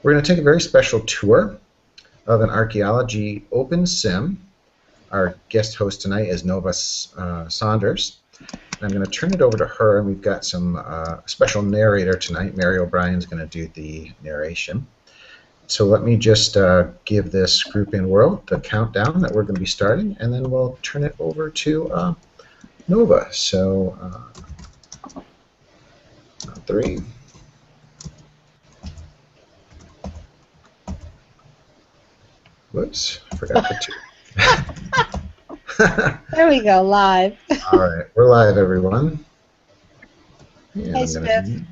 We're going to take a very special tour of an archaeology OpenSim. Our guest host tonight is Nova Saunders. And I'm going to turn it over to her, and we've got some special narrator tonight. Mary O'Brien's going to do the narration. So let me just give this group in world the countdown that we're going to be starting, and then we'll turn it over to Nova. So 3. Whoops, forgot the 2. There we go, live. All right, we're live, everyone. And Hey, Spiff.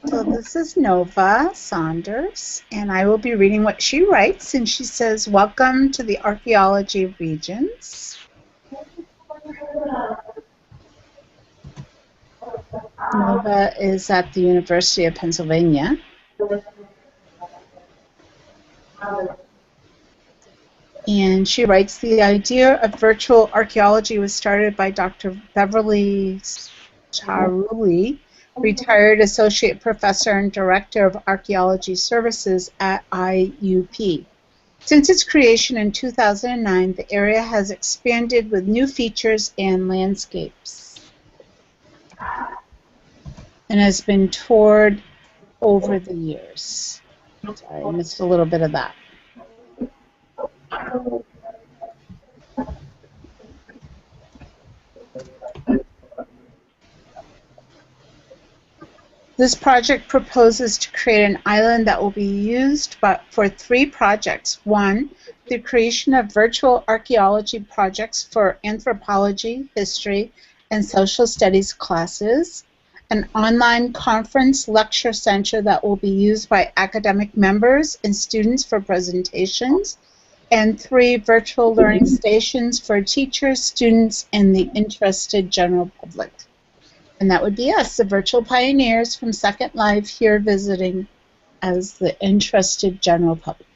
So this is Nova Saunders, and I will be reading what she writes, and she says, "Welcome to the Archaeology Regions." Nova is at the University of Pennsylvania. And she writes, "The idea of virtual archaeology was started by Dr. Beverly Charuli, retired associate professor and director of archaeology services at IUP. Since its creation in 2009, the area has expanded with new features and landscapes and has been toured over the years." Sorry, I missed a little bit of that. This project proposes to create an island that will be used for 3 projects. 1, the creation of virtual archaeology projects for anthropology, history, and social studies classes. An online conference lecture center that will be used by academic members and students for presentations. And 3, virtual learning stations for teachers, students, and the interested general public. And that would be us, the virtual pioneers from Second Life, here visiting as the interested general public.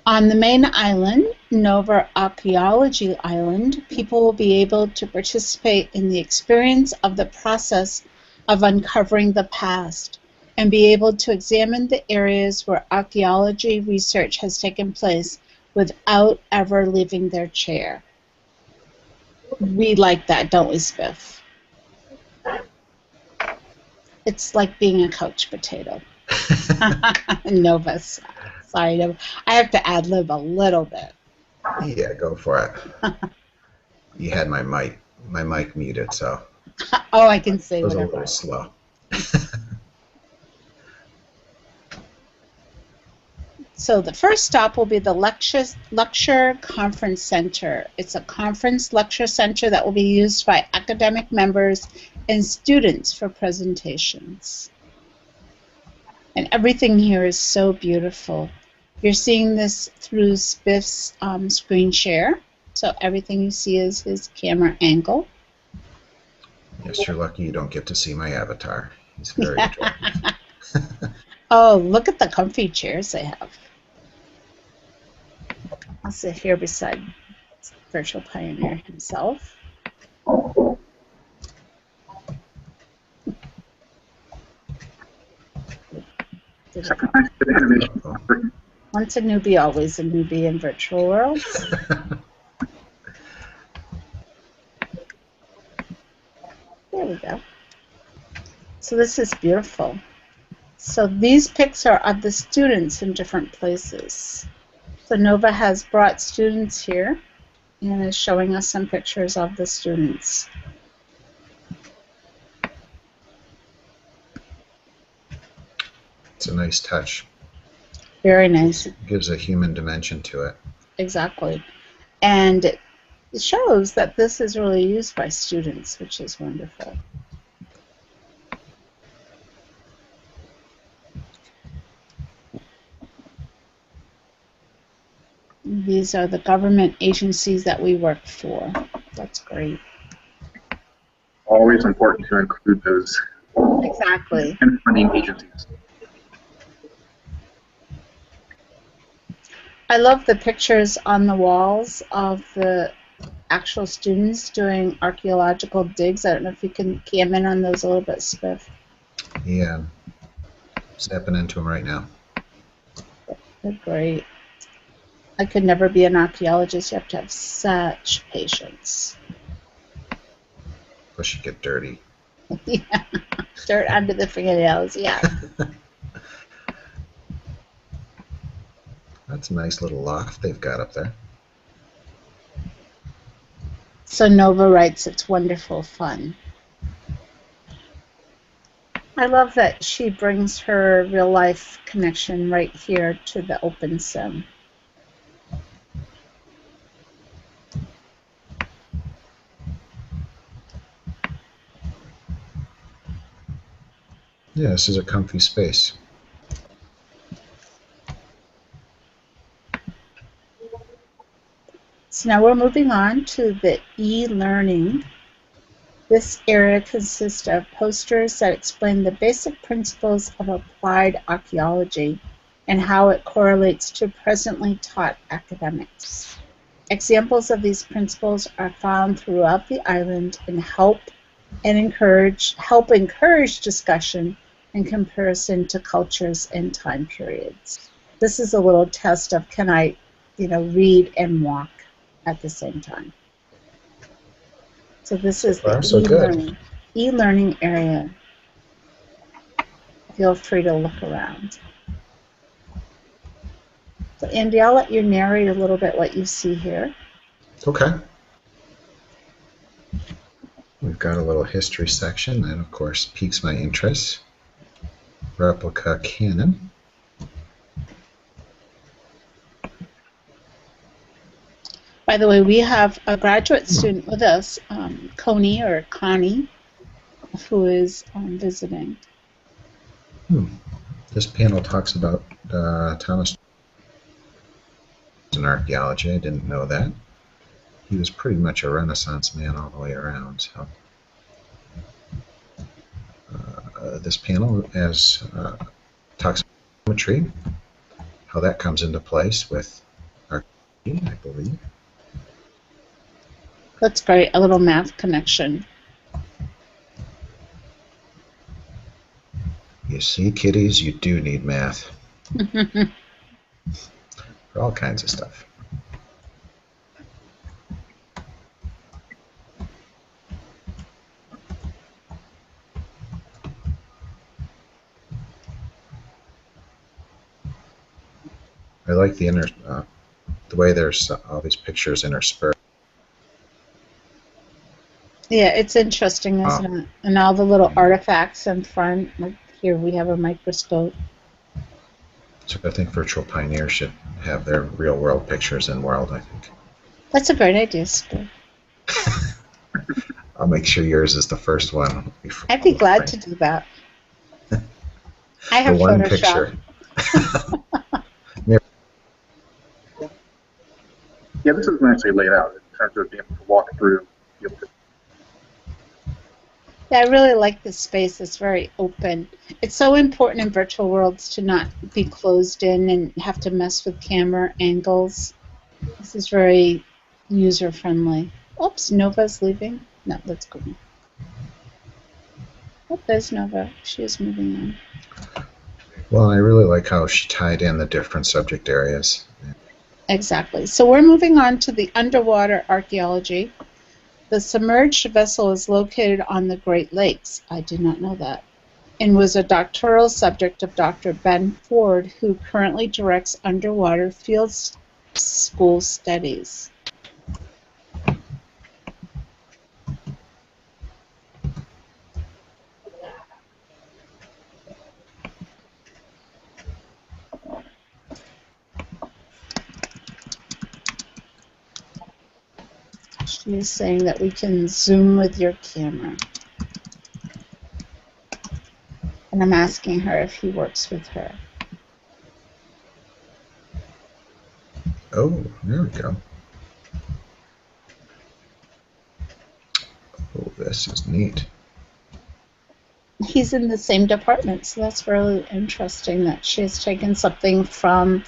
On the main island, Nova Archeology Island, people will be able to participate in the experience of the process of uncovering the past and be able to examine the areas where archaeology research has taken place without ever leaving their chair. We like that, don't we, Spiff? It's like being a couch potato. Nova's. Sorry, Nova. I have to ad-lib a little bit. Yeah, go for it. You had my mic muted, so. Oh, I can say it was whatever. A little slow. So the first stop will be the lecture conference center. It's a conference lecture center that will be used by academic members and students for presentations. And everything here is so beautiful. You're seeing this through Spiff's screen share. So everything you see is his camera angle. Yes, you're lucky you don't get to see my avatar. He's very attractive. Oh, look at the comfy chairs they have. I'll sit here beside Virtual Pioneer himself. Once a newbie, always a newbie in virtual worlds. There we go. So this is beautiful. So these pics are of the students in different places. So Nova has brought students here and is showing us some pictures of the students. It's a nice touch. Very nice. It gives a human dimension to it. Exactly. And it shows that this is really used by students, which is wonderful. These are the government agencies that we work for. That's great. Always important to include those Exactly. and funding agencies. I love the pictures on the walls of the actual students doing archaeological digs. I don't know if you can cam in on those a little bit, Spiff. Yeah, stepping into them right now. They're great. I could never be an archaeologist. You have to have such patience. Plus you get dirty. Yeah, dirt under the fingernails, yeah. That's a nice little loft they've got up there. So Nova writes, it's wonderful fun. I love that she brings her real life connection right here to the OpenSim. Yeah, this is a comfy space. So now we're moving on to the e-learning. This area consists of posters that explain the basic principles of applied archaeology and how it correlates to presently taught academics. Examples of these principles are found throughout the island and help encourage discussion and comparison to cultures and time periods. This is a little test of can I, read and walk at the same time. So this is the e-learning area. Feel free to look around. So Andy, I'll let you narrate a little bit what you see here. Okay. We've got a little history section that, of course, piques my interest. Replica cannon. By the way, we have a graduate student with us, Connie, who is visiting. This panel talks about Thomas in archaeology. I didn't know that. He was pretty much a Renaissance man all the way around. So this panel talks about geometry, how that comes into place with archaeology, I believe. That's great, a little math connection. You see, kiddies, you do need math. For all kinds of stuff. I like the way there's all these pictures interspersed. Yeah, it's interesting, isn't it? And all the little artifacts in front. Like here we have a microscope. So I think Virtual Pioneer should have their real-world pictures in World, I think. That's a great idea, Stu. I'll make sure yours is the first one. I'd be glad to do that. I have the one Photoshop. Picture. Yeah, this is nicely laid out in terms of being able to walk through. Yeah, I really like this space. It's very open. It's so important in virtual worlds to not be closed in and have to mess with camera angles. This is very user-friendly. Oops, Nova's leaving. No, let's go. Oh, there's Nova. She is moving on. Well, I really like how she tied in the different subject areas. Exactly. So we're moving on to the underwater archaeology. The submerged vessel is located on the Great Lakes. I did not know that. And was a doctoral subject of Dr. Ben Ford, who currently directs underwater field school studies. She is saying that we can zoom with your camera. And I'm asking her if he works with her. Oh, there we go. Oh, this is neat. He's in the same department, so that's really interesting that she's taken something from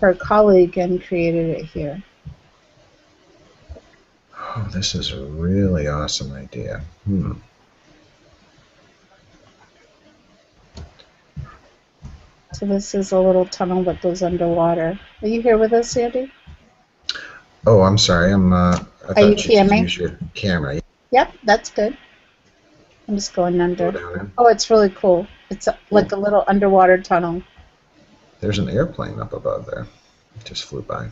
her colleague and created it here. Oh, this is a really awesome idea. So this is a little tunnel that goes underwater. Are you here with us, Sandy? Oh, I'm sorry. I Are you thought you could camming? use your camera. Yep, that's good. I'm just going Go under. down in. Oh, it's really cool. It's like a little underwater tunnel. There's an airplane up above there. It just flew by.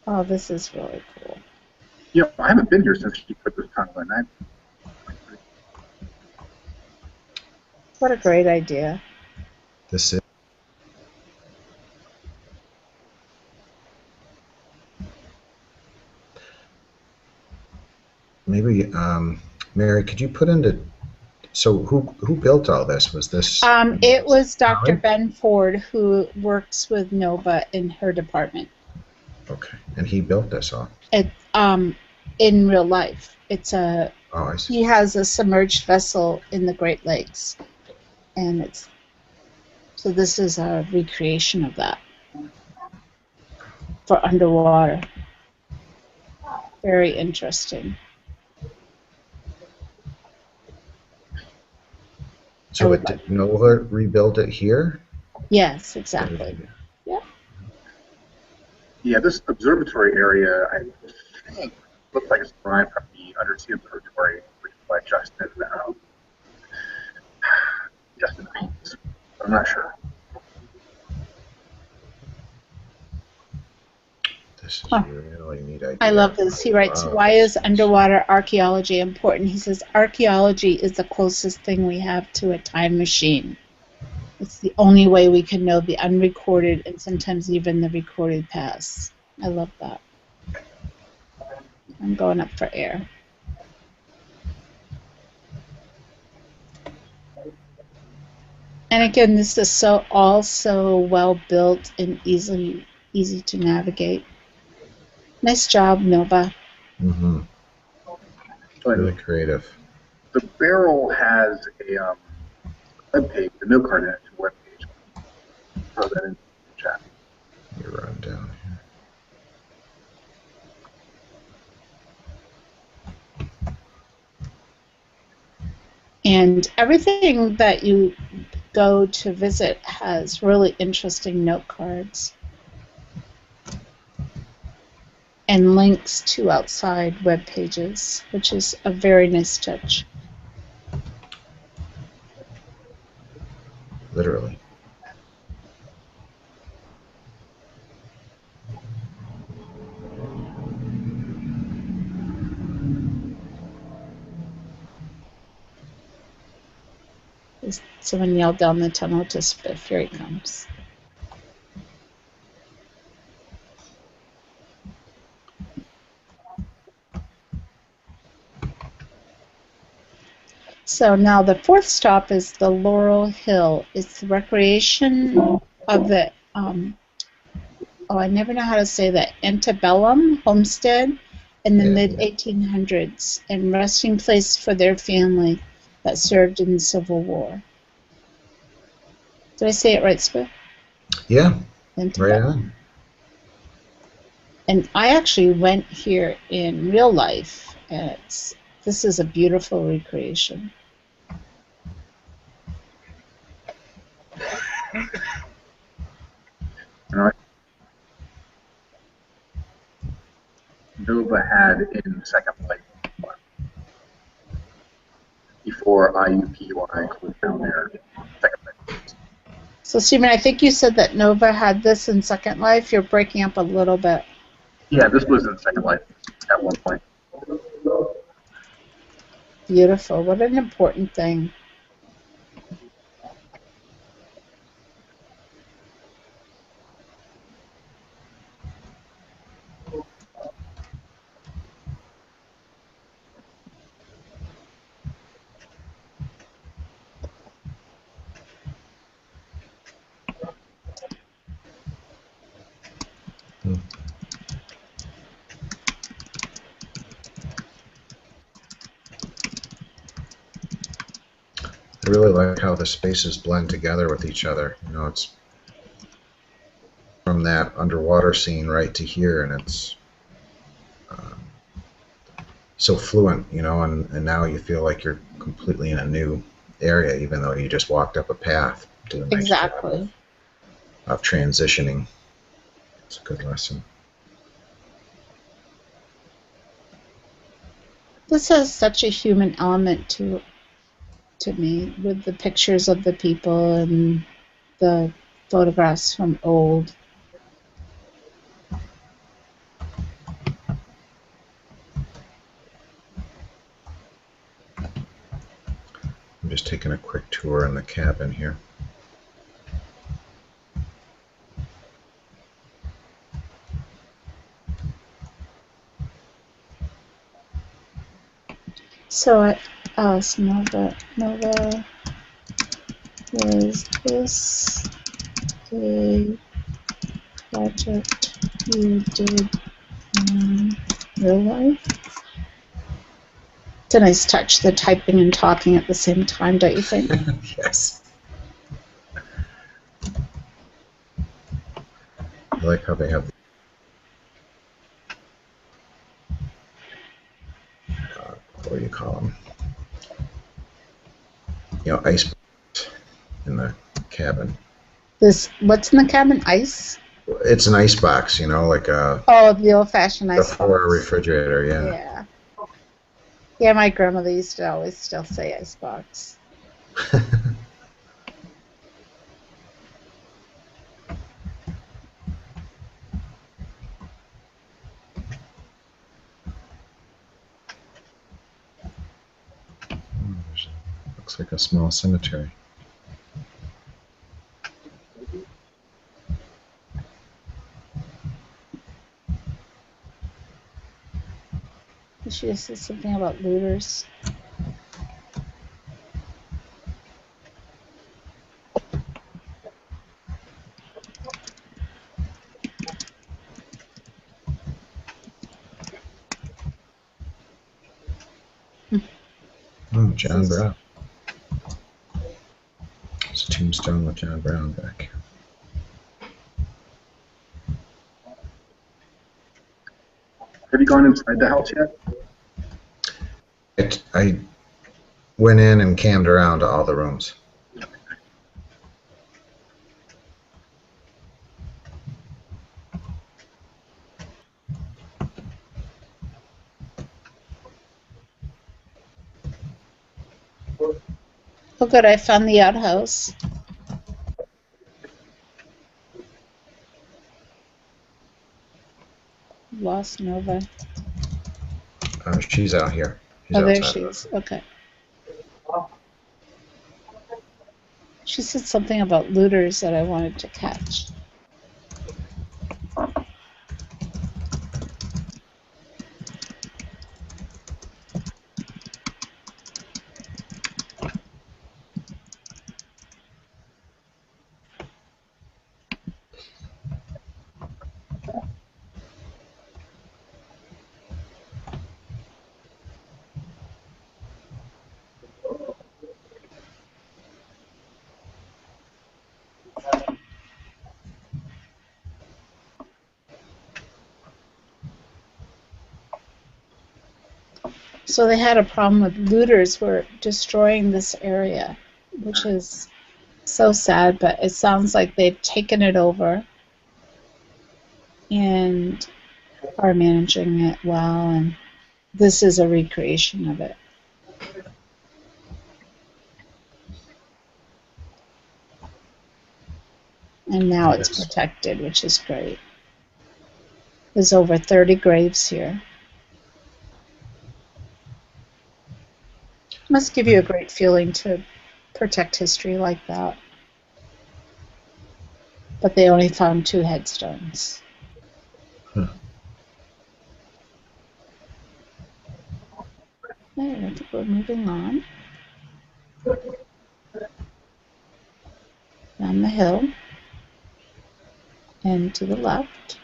Oh, this is really cool. Yeah, I haven't been here since she put this tunnel in. What a great idea. This is maybe Mary, could you put into so who built all this? Was this It was Dr. Holly? Ben Ford, who works with Nova in her department. Okay. And he built this all. It in real life. It's a Oh, I see. he has a submerged vessel in the Great Lakes, and so this is a recreation of that for underwater. Very interesting. So did Nova rebuild it here? Yes, exactly. Yeah. Yeah, this observatory area, I think, looks like it's derived from the Undersea Observatory, which is by Justin Haynes. I'm not sure. This is a really neat idea. I love this. He writes, why is underwater archaeology important? He says, archaeology is the closest thing we have to a time machine. It's the only way we can know the unrecorded and sometimes even the recorded past. I love that. I'm going up for air. And again, this is all so well built and easy to navigate. Nice job, Nova. Mm-hmm. Really creative. The barrel has a web page, the note card in it, a web page. Throw that in the chat. You run down here. And everything that you go to visit has really interesting note cards and links to outside web pages, which is a very nice touch. Literally. Someone yelled down the tunnel to Spiff. Here he comes. So now the fourth stop is the Laurel Hill. It's the recreation of the, I never know how to say that, Bellum Homestead in the mid-1800s and resting place for their family that served in the Civil War. Did I say it right, Spiff? Yeah, right on. And I actually went here in real life, and this is a beautiful recreation. Nova had in second place before IUPUI was down there second place. So Stephen, I think you said that Nova had this in Second Life. You're breaking up a little bit. Yeah, this was in Second Life at one point. Beautiful. What an important thing. really like how the spaces blend together with each other. You know, it's from that underwater scene right to here, and it's so fluent, you know, and now you feel like you're completely in a new area, even though you just walked up a path. Do a nice Exactly. job of transitioning. It's a good lesson. This has such a human element to me, with the pictures of the people and the photographs from old. I'm just taking a quick tour in the cabin here. So, Nova, was this a project you did in real life? It's a nice touch, the typing and talking at the same time, don't you think? Yes. I like how they have, what do you call them? You know, ice in the cabin. What's in the cabin? Ice? It's an ice box, you know, like a Oh, the old-fashioned ice box. before a refrigerator, yeah. Yeah. Yeah, my grandmother used to always still say ice box. Looks like a small cemetery. She just said something about looters. Oh, John Brown. There's a tombstone with John Brown back here. Have you gone inside the house yet? I went in and cammed around to all the rooms. Oh, good, I found the outhouse. Lost Nova. She's out here. She's Oh, there outside. she is. Okay. She said something about looters that I wanted to catch. So they had a problem with looters were destroying this area, which is so sad, but it sounds like they've taken it over and are managing it well, and this is a recreation of it. And now it's protected, which is great. There's over 30 graves here. Must give you a great feeling to protect history like that. But they only found 2 headstones. Huh. Okay, I think we're moving on. Down the hill. And to the left.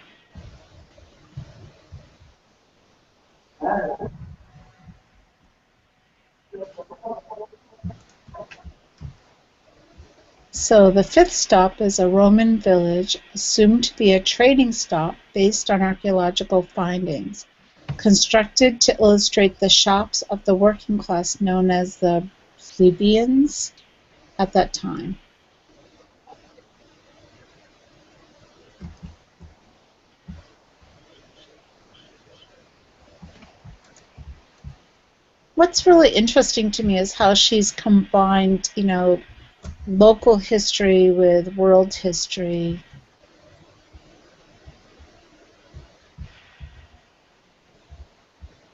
So the fifth stop is a Roman village assumed to be a trading stop based on archaeological findings, constructed to illustrate the shops of the working class known as the plebeians at that time. What's really interesting to me is how she's combined, local history with world history.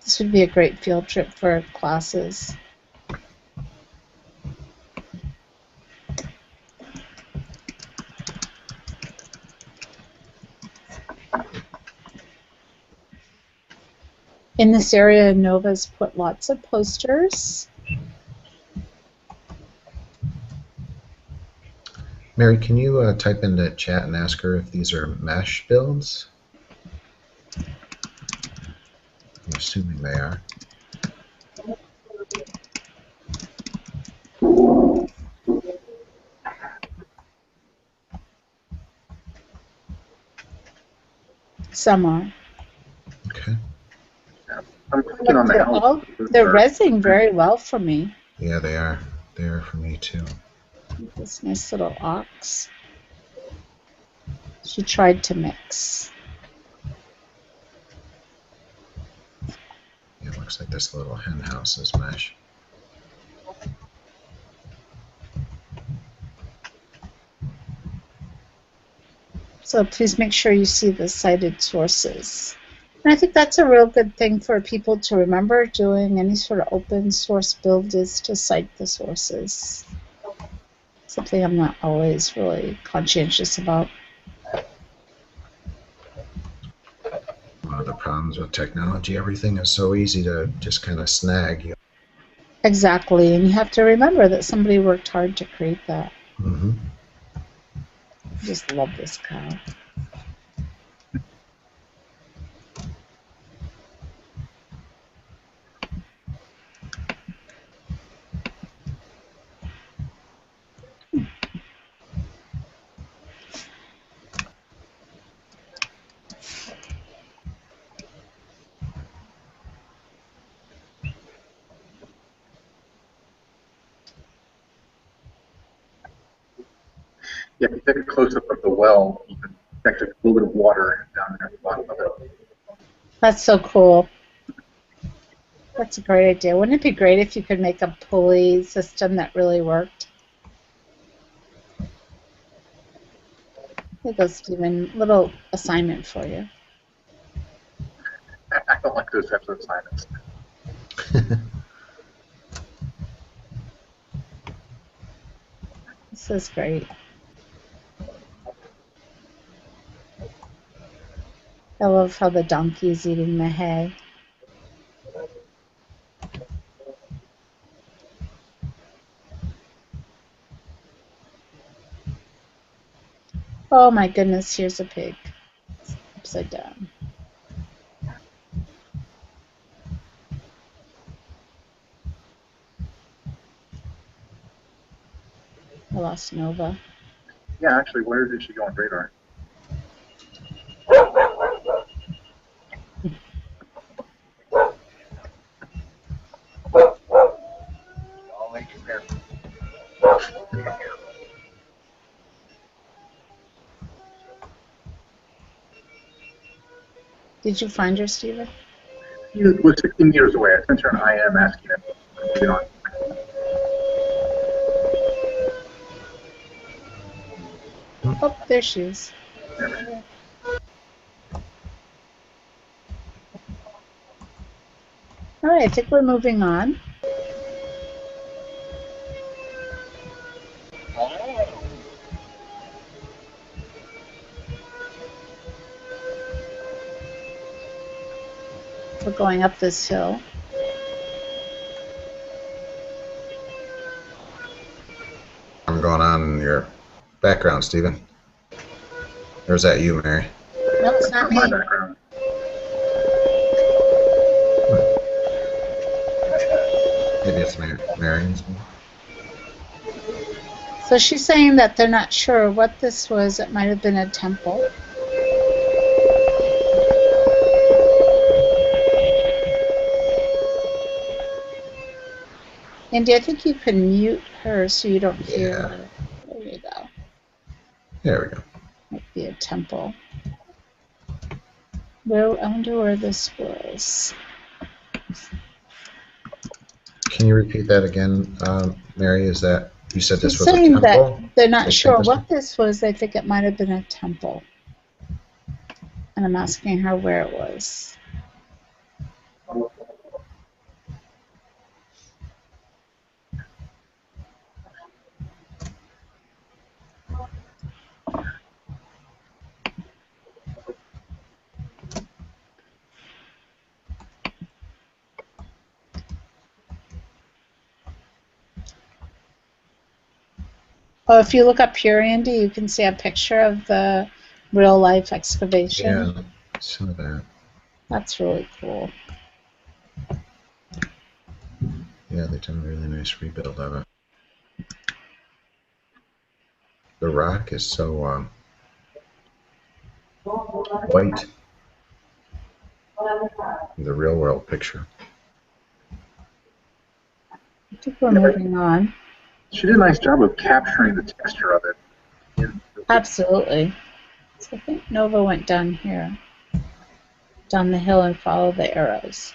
This would be a great field trip for classes. In this area, Nova's put lots of posters. Mary, can you type into chat and ask her if these are mesh builds? I'm assuming they are. Some are. Okay. I'm clicking on the house. They're resing very well for me. Yeah, they are. They are for me too. This nice little ox. She tried to mix. Yeah, it looks like this little hen house is mesh. So please make sure you see the cited sources. And I think that's a real good thing for people to remember doing any sort of open source build is to cite the sources. Something I'm not always really conscientious about. One of the problems with technology, everything is so easy to just kind of snag. Exactly, and you have to remember that somebody worked hard to create that. Mm-hmm. I just love this cow. Yeah, if you take a close-up of the well, you can detect a little bit of water down there at the bottom of it. That's so cool. That's a great idea. Wouldn't it be great if you could make a pulley system that really worked? Here goes, Stephen. Little assignment for you. I don't like those types of assignments. This is great. I love how the donkey's eating the hay. Oh my goodness, here's a pig. It's upside down. I lost Nova. Yeah, actually, where did she go on radar? Did you find her, Stephen? She was 16 meters away. I sent her an IM asking if she could get on. Oh, there she is. All right, I think we're moving on. We're going up this hill. I'm going on in your background, Stephen. Or is that you, Mary? No, it's not me. My background. Maybe it's Mary's. So she's saying that they're not sure what this was. It might have been a temple. Andy, I think you can mute her so you don't hear her. There you go. There we go. Might be a temple. Well, I wonder where this was. Can you repeat that again, Mary? Is that you said this She's was a saying temple? that they're not They think sure this what this was. They think it might have been a temple. And I'm asking her where it was. Oh, if you look up here, Andy, you can see a picture of the real-life excavation. Yeah, some of that. That's really cool. Yeah, they've done a really nice rebuild of it. The rock is so white in the real world picture. I think we're moving on. She did a nice job of capturing the texture of it. Absolutely. So I think Nova went down here, down the hill, and followed the arrows.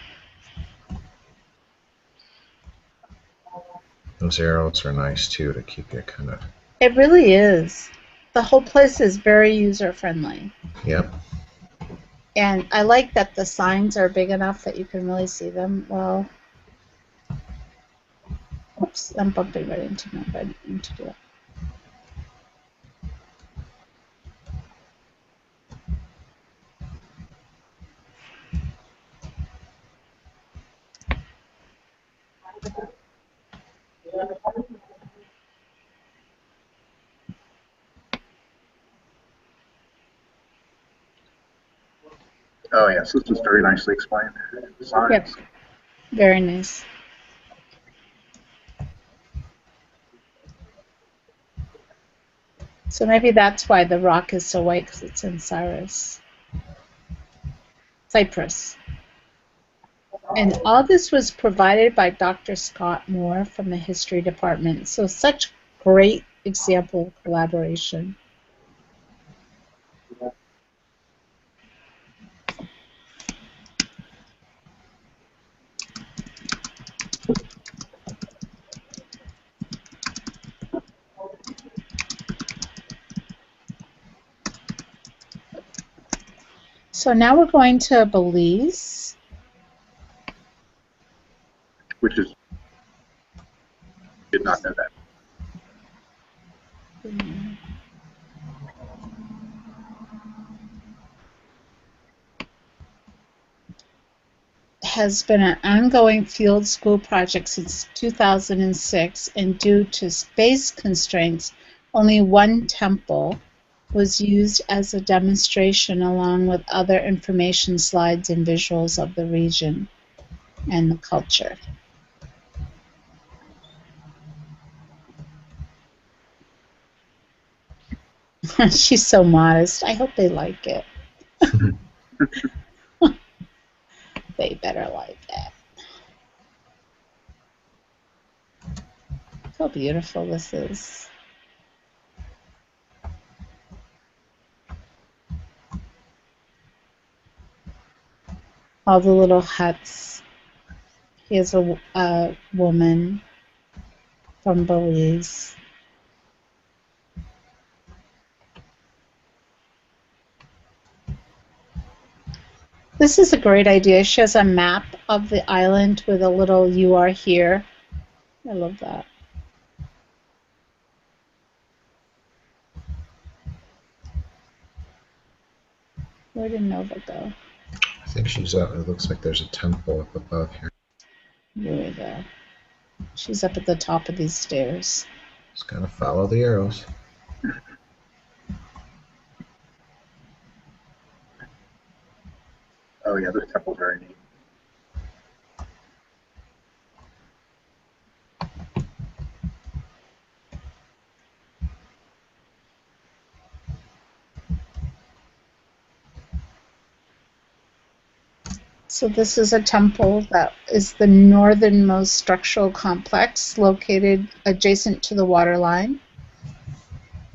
Those arrows are nice too to keep you kind of. It really is. The whole place is very user-friendly. Yep. And I like that the signs are big enough that you can really see them well. Oops, I'm bumping right into Nova. I didn't mean to do that. Oh yeah, so this was very nicely explained. Signs. Yep. Very nice. So maybe that's why the rock is so white, because it's in Cyprus. And all this was provided by Dr. Scott Moore from the History Department. So such great example of collaboration. So now we're going to Belize. Which is, did not know that. Has been an ongoing field school project since 2006, and due to space constraints, only one temple was used as a demonstration along with other information slides and visuals of the region and the culture. She's so modest. I hope they like it. They better like it. Look how beautiful this is. All the little huts. Here's a woman from Belize. This is a great idea. It shows a map of the island with a little "you are here." I love that. Where did Nova go? I think she's up. It looks like there's a temple up above here. Here we go. She's up at the top of these stairs. Just gotta follow the arrows. Oh yeah, this temple's very neat. So this is a temple that is the northernmost structural complex located adjacent to the water line.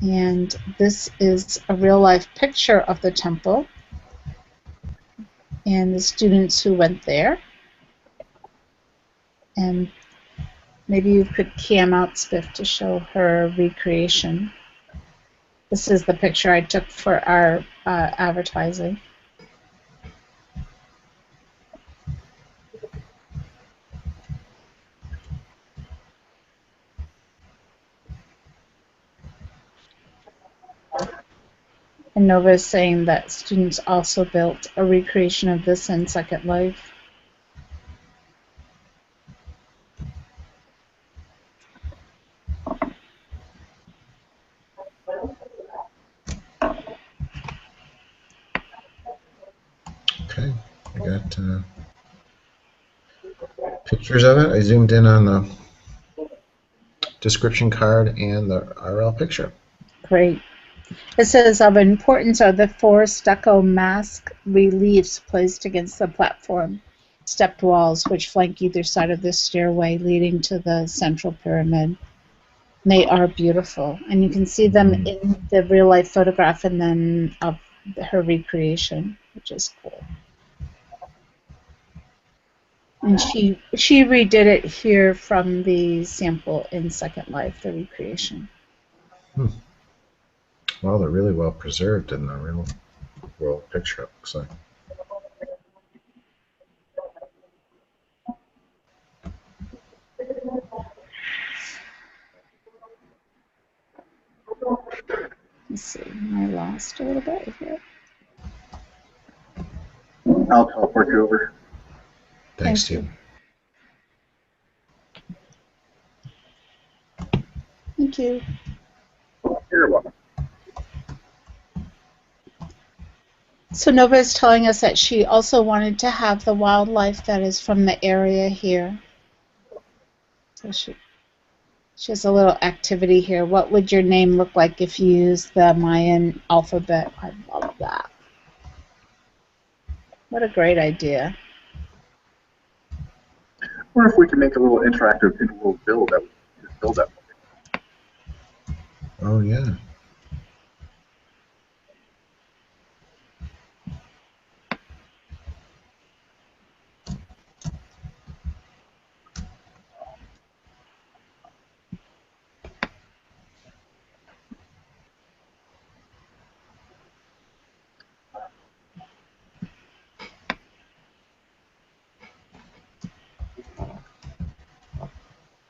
And this is a real-life picture of the temple and the students who went there. And maybe you could cam out Spiff to show her recreation. This is the picture I took for our advertising. And Nova is saying that students also built a recreation of this in Second Life. Okay, I got pictures of it. I zoomed in on the description card and the RL picture. Great. It says of importance are the 4 stucco mask reliefs placed against the platform stepped walls which flank either side of the stairway leading to the central pyramid. They are beautiful, and you can see them in the real life photograph and then of her recreation, which is cool. And she redid it here from the sample in Second Life, the recreation. Well, they're really well preserved in the real world picture, it looks like. Let's see, I lost a little bit here. I'll teleport you over. Thanks, Steve. Thank you. You're welcome. So Nova is telling us that she also wanted to have the wildlife that is from the area here. So she has a little activity here. What would your name look like if you used the Mayan alphabet? I love that. What a great idea. Or if we can make a little interactive in-world build that we can just build that. Oh, yeah.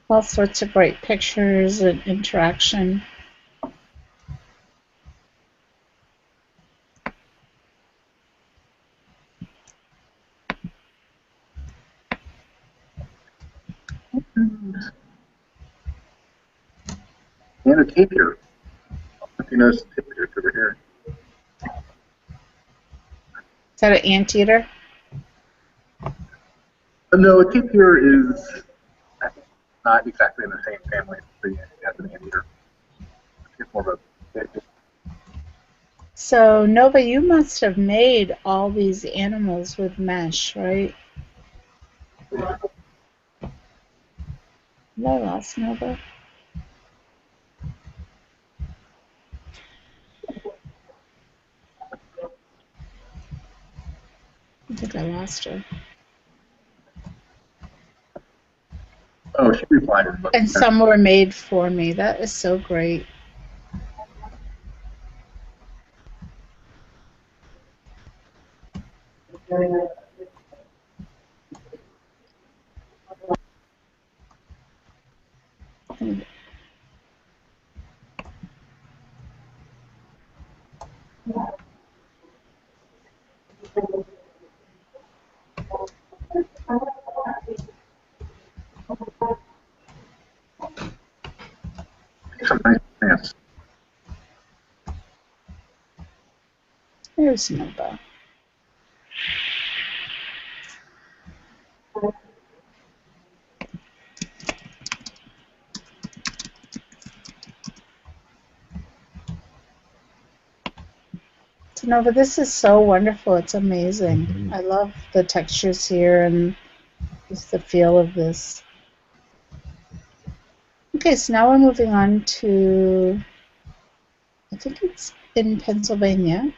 All sorts of great pictures and interaction. And a tapir. If you notice the tapir over here. Is that an anteater? No, a tapir is not exactly in the same family as an anteater. It's more of a. So Nova, you must have made all these animals with mesh, right? Have I lost Nova? I think I lost her. Oh, she replied. And some were made for me. That is so great. Some nice plants. There's Nova. So Nova, this is so wonderful. It's amazing. Mhm. I love the textures here and just the feel of this. Okay, so now we're moving on to, I think it's in Pennsylvania,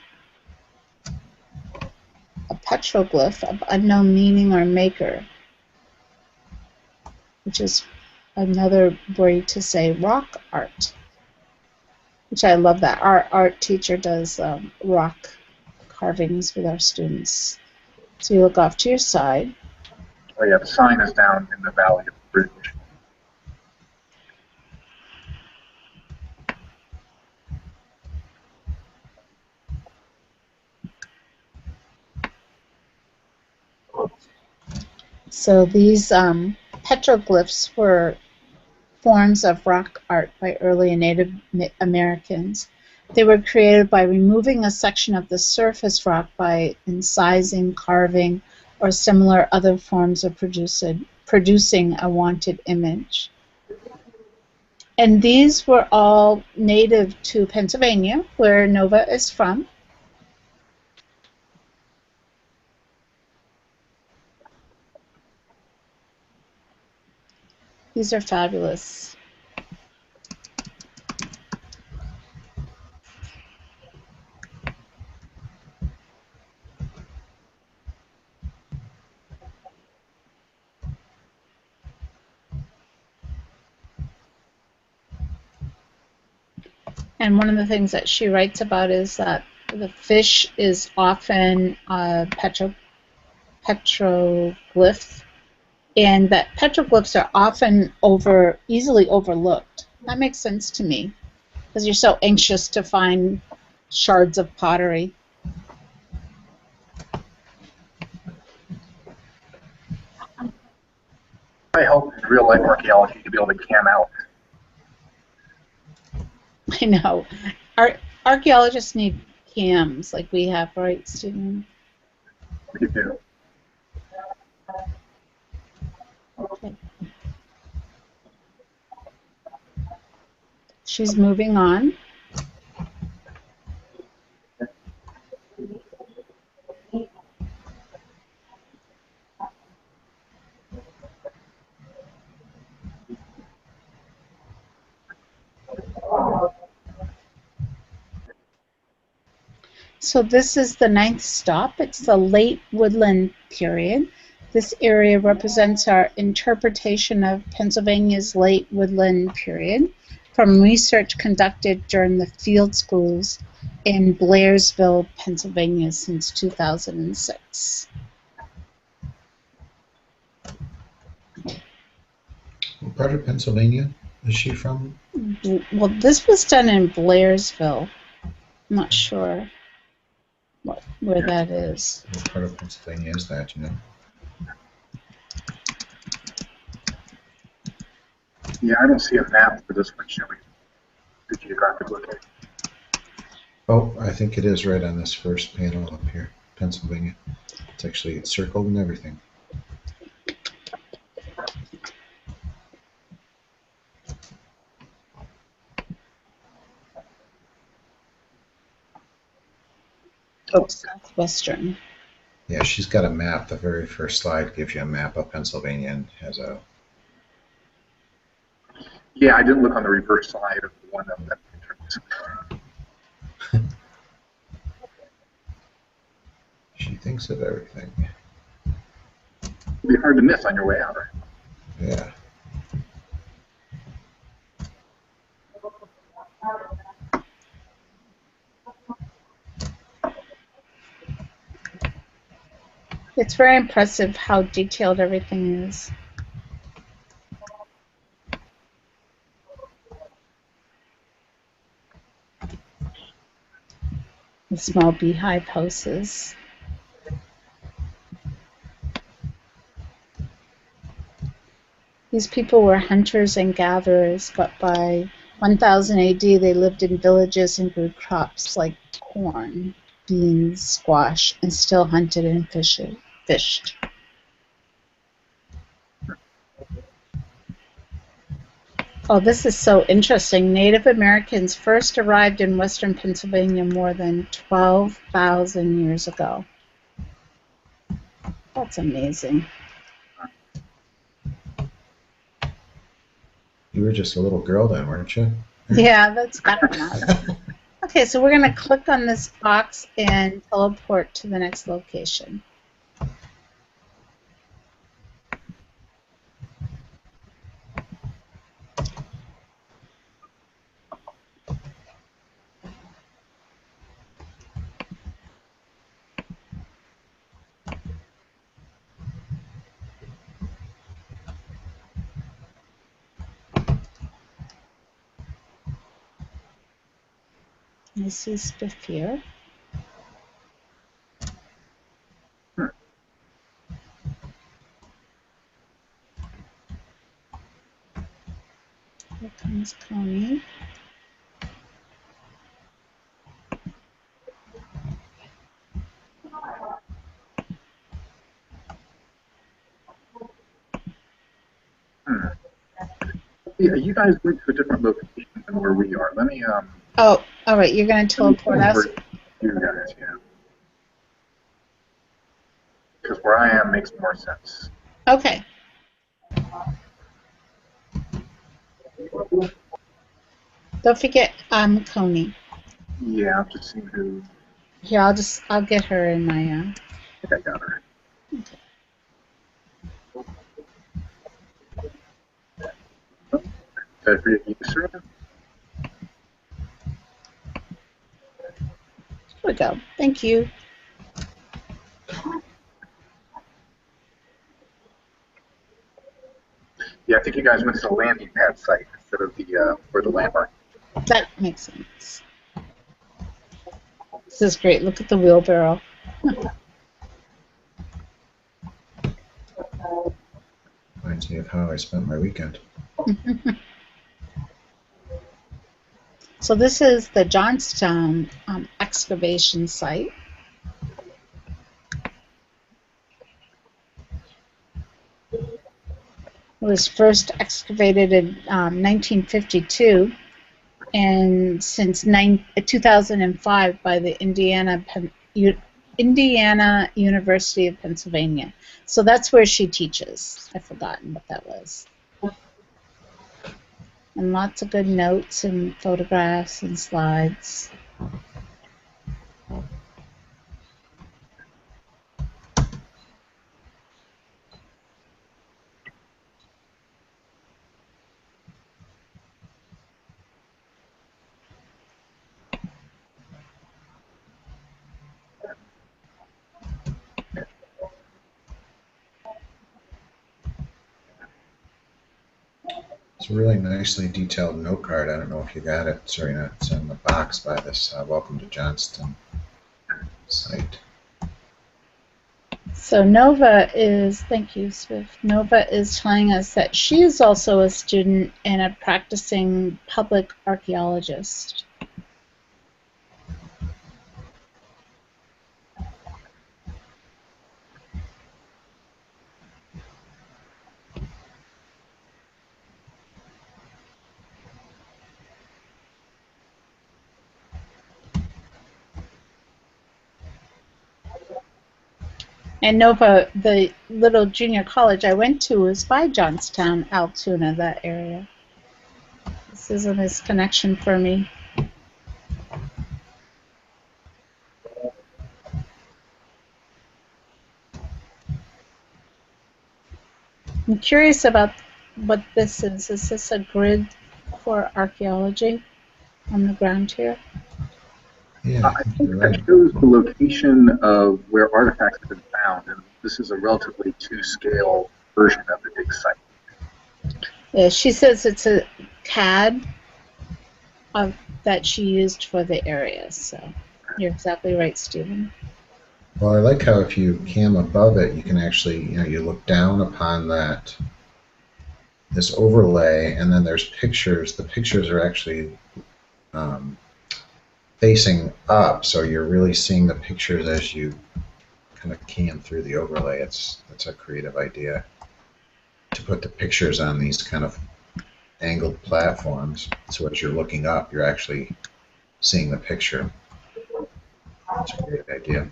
a petroglyph of unknown meaning or maker, which is another way to say rock art, which I love that. Our art teacher does rock carvings with our students. So you look off to your side. Oh yeah, the sign is down in the valley of the bridge. So these petroglyphs were forms of rock art by early Native Americans. They were created by removing a section of the surface rock by incising, carving, or similar other forms of producing a wanted image. And these were all native to Pennsylvania, where Nova is from. These are fabulous. And one of the things that she writes about is that the fish is often a petroglyph, and that petroglyphs are often easily overlooked. That makes sense to me, because you're so anxious to find shards of pottery. I hope in real life archaeology to be able to cam out. I know. Archaeologists need cams like we have, right, Stephen? We do. Okay. She's moving on. So this is the 9th stop. It's the late Woodland period. This area represents our interpretation of Pennsylvania's late Woodland period from research conducted during the field schools in Blairsville, Pennsylvania since 2006. What part of Pennsylvania is she from? Well, this was done in Blairsville. I'm not sure where that is. What part of Pennsylvania is that, you know? Yeah, I don't see a map for this one showing the geographic location. Oh, I think it is right on this first panel up here, Pennsylvania. It's circled and everything. Oh, southwestern. Yeah, she's got a map. The very first slide gives you a map of Pennsylvania and has a... Yeah, I didn't look on the reverse side of the one of them. She thinks of everything. It'll be hard to miss on your way out, right? Yeah. It's very impressive how detailed everything is. The small beehive houses. These people were hunters and gatherers, but by 1000 AD they lived in villages and grew crops like corn, beans, squash, and still hunted and fished. Oh, this is so interesting. Native Americans first arrived in western Pennsylvania more than 12,000 years ago. That's amazing. You were just a little girl then, weren't you? Yeah, that's better. Okay, so we're going to click on this box and teleport to the next location. I see Spiff here. Here comes Coney. Yeah, you guys went to a different location than where we are. Let me Oh, all right. You're going to teleport us. You guys, yeah. Because where I am makes more sense. Okay. Don't forget, I'm Coney. Yeah, I'm just seeing who. Here, I'll get her in my. I think I got her. Okay. Did I forget you, sir? Here we go. Thank you. Yeah, I think you guys went to the landing pad site instead of the where the landmark. That makes sense. This is great. Look at the wheelbarrow. Reminds me of how I spent my weekend. So this is the Johnston excavation site. It was first excavated in 1952 and since 2005 by the Indiana University of Pennsylvania. So that's where she teaches. I've forgotten what that was. And lots of good notes and photographs and slides. It's a really nicely detailed note card. I don't know if you got it, Serena. It's in the box by this Welcome to Johnston site. So Nova is, thank you, Swift. Nova is telling us that she is also a student and a practicing public archaeologist. And Nova, the little junior college I went to was by Johnstown, Altoona, that area. This is a misconnection for me. I'm curious about what this is. Is this a grid for archaeology on the ground here? Yeah, I think that shows the location of where artifacts have been found, and this is a relatively to-scale version of the big site. Yeah, she says it's a CAD that she used for the area, so you're exactly right, Stephen. well, I like how if you cam above it, you can actually, you look down upon this overlay, and then there's pictures. The pictures are actually facing up, so you're really seeing the pictures as you kind of cam through the overlay. It's a creative idea to put the pictures on these kind of angled platforms, so as you're looking up, you're actually seeing the picture. That's a great idea.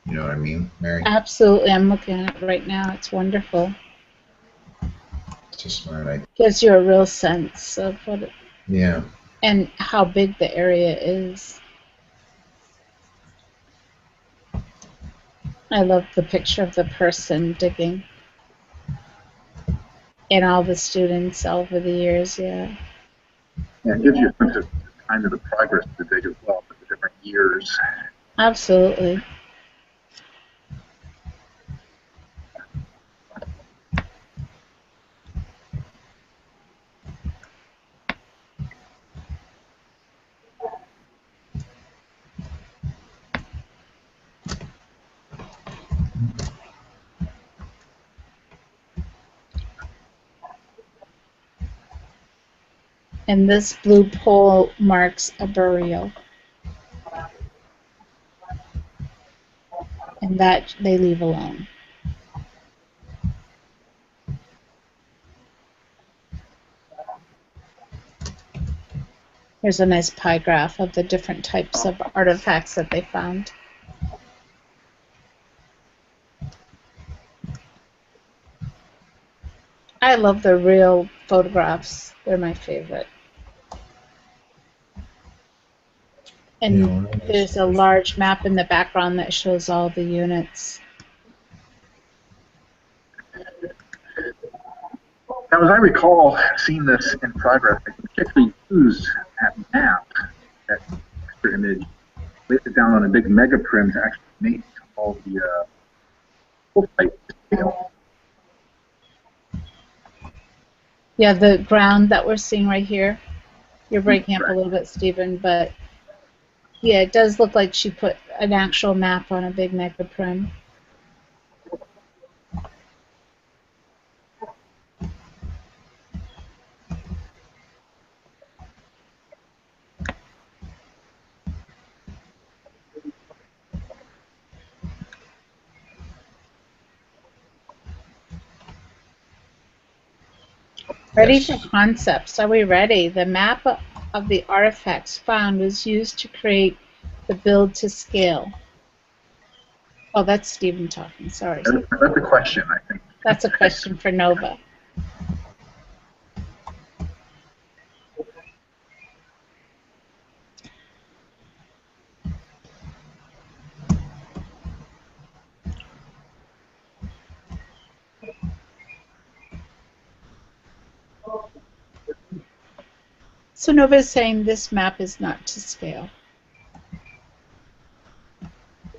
You know what I mean, Mary? Absolutely. I'm looking at it right now. It's wonderful. It's a smart idea. Gives you a real sense of what it, Yeah. and how big the area is. I love the picture of the person digging. And all the students over the years, yeah. Yeah, it gives you a sense of kind of the progress of the dig as well, for the different years. Absolutely. And this blue pole marks a burial. And that they leave alone. Here's a nice pie graph of the different types of artifacts that they found. I love the real photographs. They're my favorite. And there's a large map in the background that shows all the units. Now, as I recall seeing this in progress, I particularly used that map, that extra image, laid it down on a big megaprim to actually make all the full site scale. Yeah, the ground that we're seeing right here. You're breaking up a little bit, Stephen, but yeah, it does look like she put an actual map on a big megaprim. Ready for concepts. Are we ready? The map of the artifacts found was used to create the build to scale. Oh, that's Stephen talking. Sorry. That's a question, I think. That's a question for Nova. So Nova is saying this map is not to scale,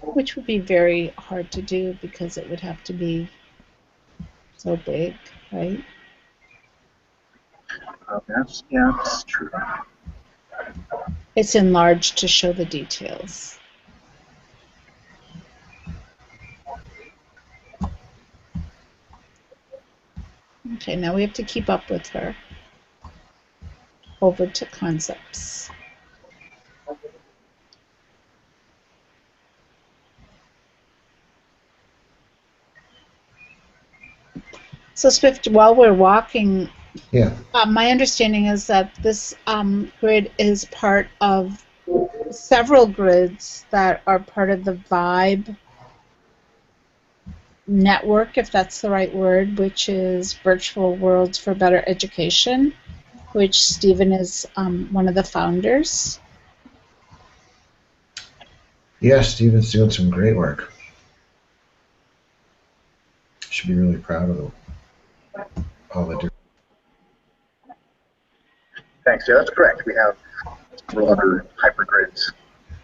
which would be very hard to do because it would have to be so big, right? That's true. It's enlarged to show the details. Okay, now we have to keep up with her. Over to concepts. So Swift, while we're walking, yeah, my understanding is that this grid is part of several grids that are part of the VIBE network, if that's the right word, which is Virtual Worlds for Better Education, which Stephen is one of the founders. Yeah, Stephen's doing some great work. Should be really proud of all the different. Thanks. Yeah, that's correct. We have several other hypergrids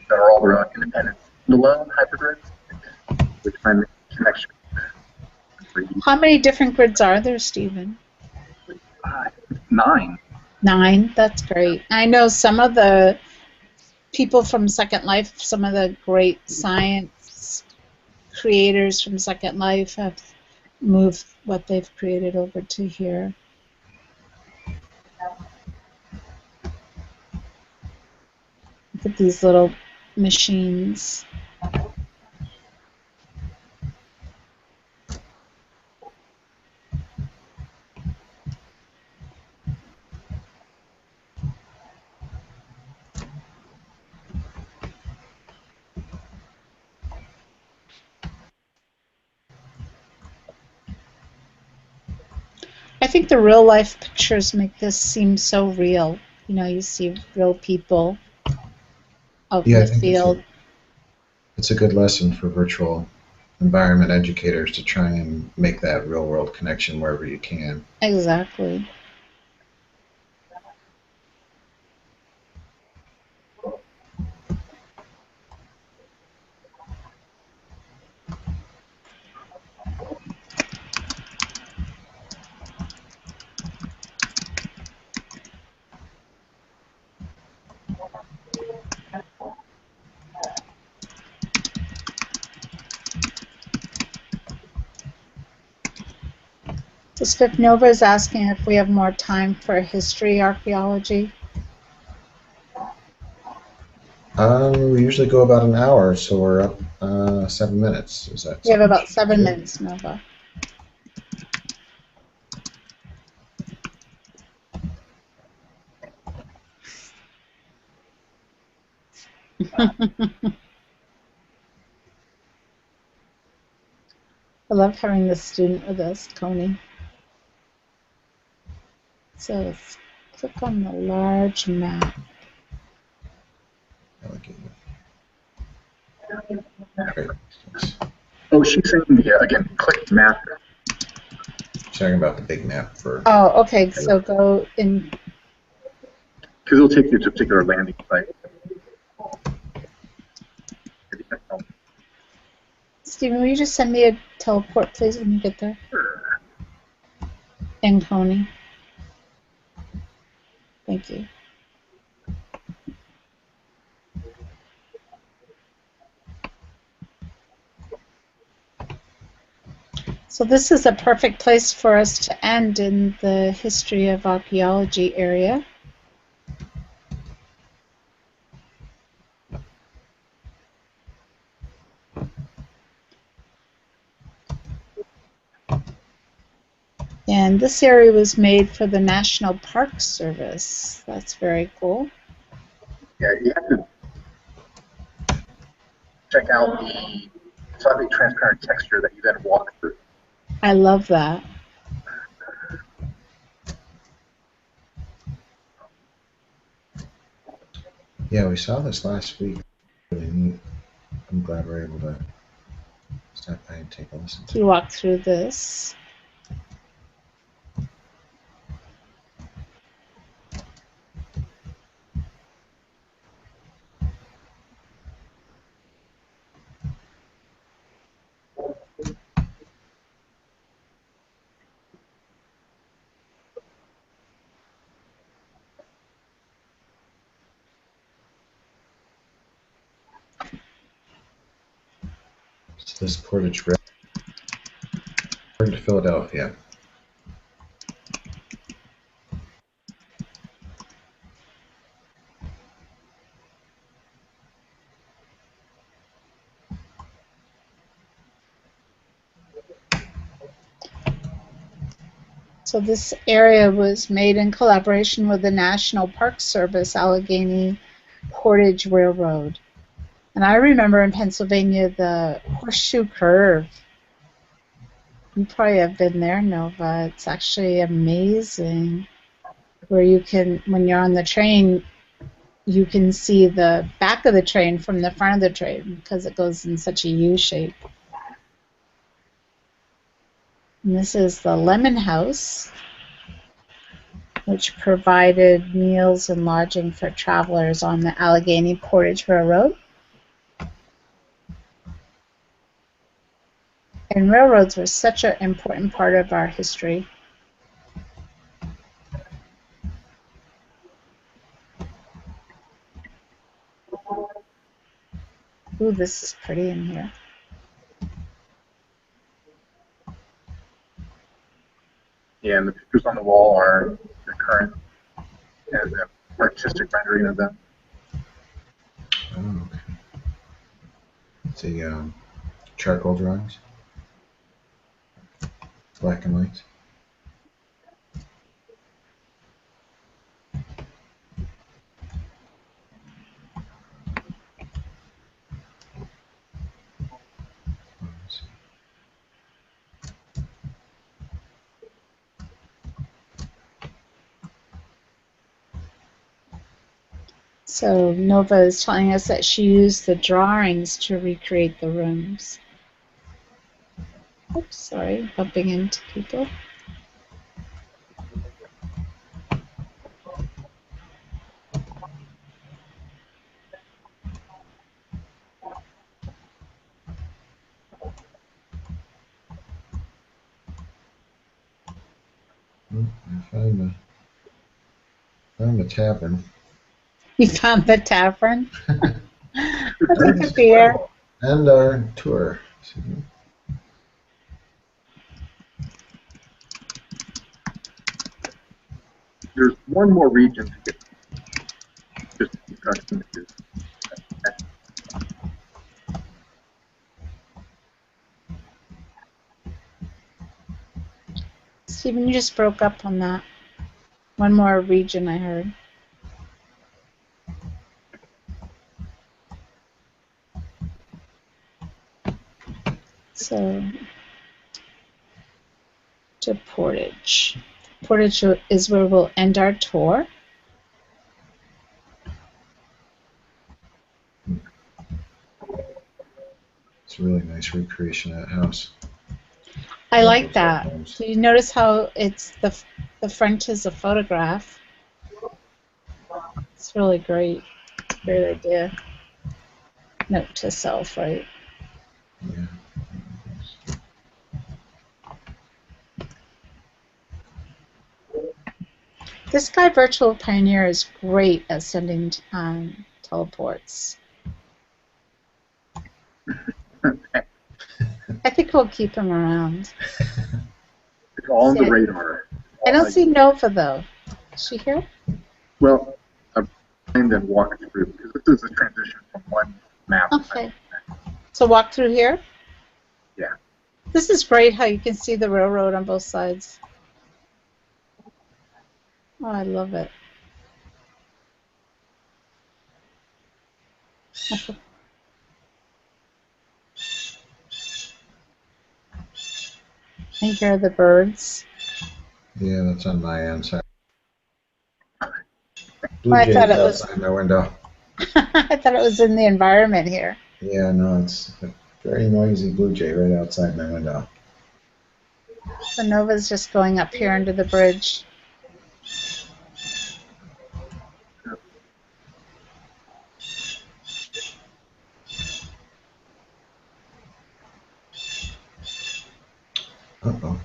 that are all their own independent standalone hypergrids, which find the connection. How many different grids are there, Stephen? 9. 9. That's great. I know some of the people from Second Life, some of the great science creators from Second Life have moved what they've created over to here. Look at these little machines. I think the real life pictures make this seem so real. You know, you see real people out in Yeah, I the think field. it's a good lesson for virtual environment educators to try and make that real world connection wherever you can. Exactly. So Swift Nova is asking if we have more time for history archaeology. We usually go about an hour, so we're up 7 minutes. Is that We have something? about 7 minutes, Nova. I love having this student with us, Coney. So let's click on the large map. Great. Thanks. Oh, she's saying again, click map. Talking about the big map for. Oh, okay. So go in. Because it'll take you to a particular landing site. Stephen, will you just send me a teleport, please, when you get there? And Coney. Thank you. So this is a perfect place for us to end in the history of archaeology area. And this area was made for the National Park Service. That's very cool. Yeah, you have to check out the slightly transparent texture that you then walk through. I love that. Yeah, we saw this last week. Really neat. I'm glad we're able to stop by and take a listen to You walk through this. So this Portage Rail to Philadelphia. So this area was made in collaboration with the National Park Service Allegheny Portage Railroad. And I remember in Pennsylvania the Horseshoe Curve. You probably have been there, Nova. It's actually amazing. Where you can, when you're on the train, you can see the back of the train from the front of the train because it goes in such a U shape. And this is the Lemon House, which provided meals and lodging for travelers on the Allegheny Portage Railroad. And railroads were such an important part of our history. Ooh, this is pretty in here. Yeah, and the pictures on the wall are the current and the artistic rendering of them. Oh, okay. It's the charcoal drawings. Black and white. So Nova is telling us that she used the drawings to recreate the rooms. Oops, sorry, bumping into people. I found the tavern. You found the tavern? I'll take a beer. And our tour. There's one more region to get just discussing images. Stephen, you just broke up on that. One more region I heard. So, to Portage. Portage is where we'll end our tour. It's a really nice recreation of that house. I like that. Do you notice how it's the front is a photograph? It's really great. Great idea. Note to self, right? Yeah. This guy, Virtual Pioneer, is great at sending teleports. I think we'll keep him around. It's all on the radar. I don't see Nova, though. Is she here? Well, I've planned and walked through, because this is a transition from one map. Okay. So walk through here? Yeah. This is great how you can see the railroad on both sides. Oh, I love it. I hear the birds. Yeah, that's on my end. Sorry. Well, I thought it was outside my window. I thought it was in the environment here. Yeah, no, it's a very noisy blue jay right outside my window. So Nova's just going up here under the bridge. Uh-oh.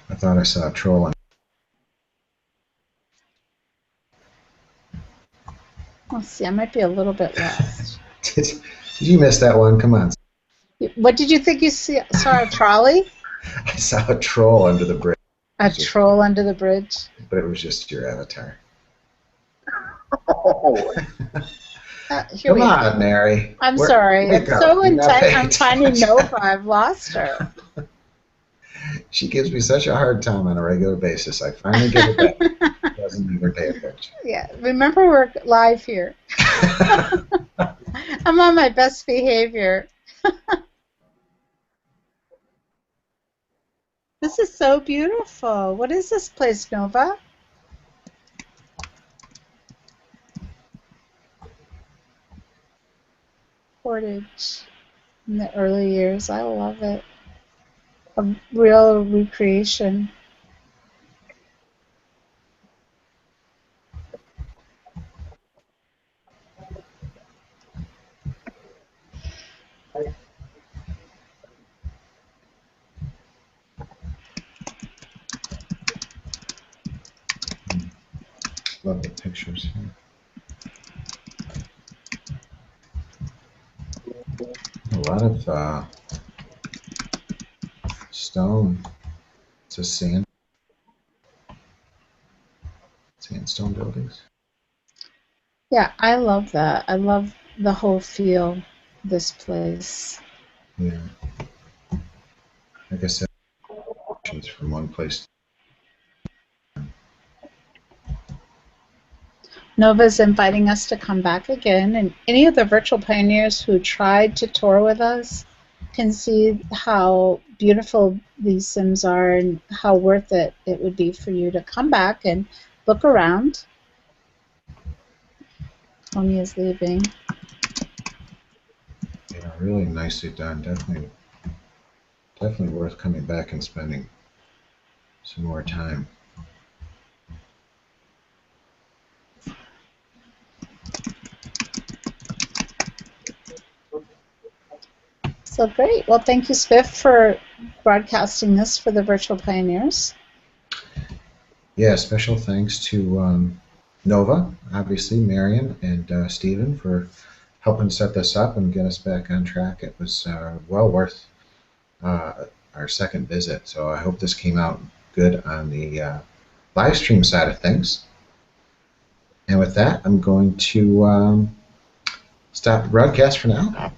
I thought I saw a troll. Let's see, I might be a little bit lost. Did you miss that one? Come on. What did you think you saw a trolley? I saw a troll under the bridge. A troll under the bridge? But it was just your avatar. Oh. Come on, Mary. I'm sorry. It's so intense. I'm finding Nova. I've lost her. She gives me such a hard time on a regular basis. I finally get it back. She doesn't even pay attention. Yeah. Remember, we're live here. I'm on my best behavior. This is so beautiful. What is this place, Nova? Portage in the early years. I love it. A real recreation. Love the pictures here. A lot of stone. It's a sandstone buildings. Yeah, I love that. I love the whole feel of this place. Yeah. Like I said, from one place. Nova's inviting us to come back again, and any of the virtual pioneers who tried to tour with us can see how beautiful these sims are and how worth it would be for you to come back and look around. Tony is leaving. Yeah, really nicely done. Definitely worth coming back and spending some more time. So great. Well, thank you, Spiff, for broadcasting this for the Virtual Pioneers. Yeah, special thanks to Nova, obviously, Marion, and Stephen for helping set this up and get us back on track. It was well worth our second visit, so I hope this came out good on the live stream side of things. And with that, I'm going to stop the broadcast for now.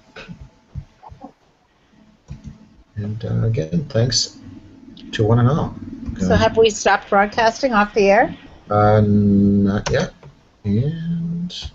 And again, thanks to one and all. So have we stopped broadcasting off the air? Not yet. And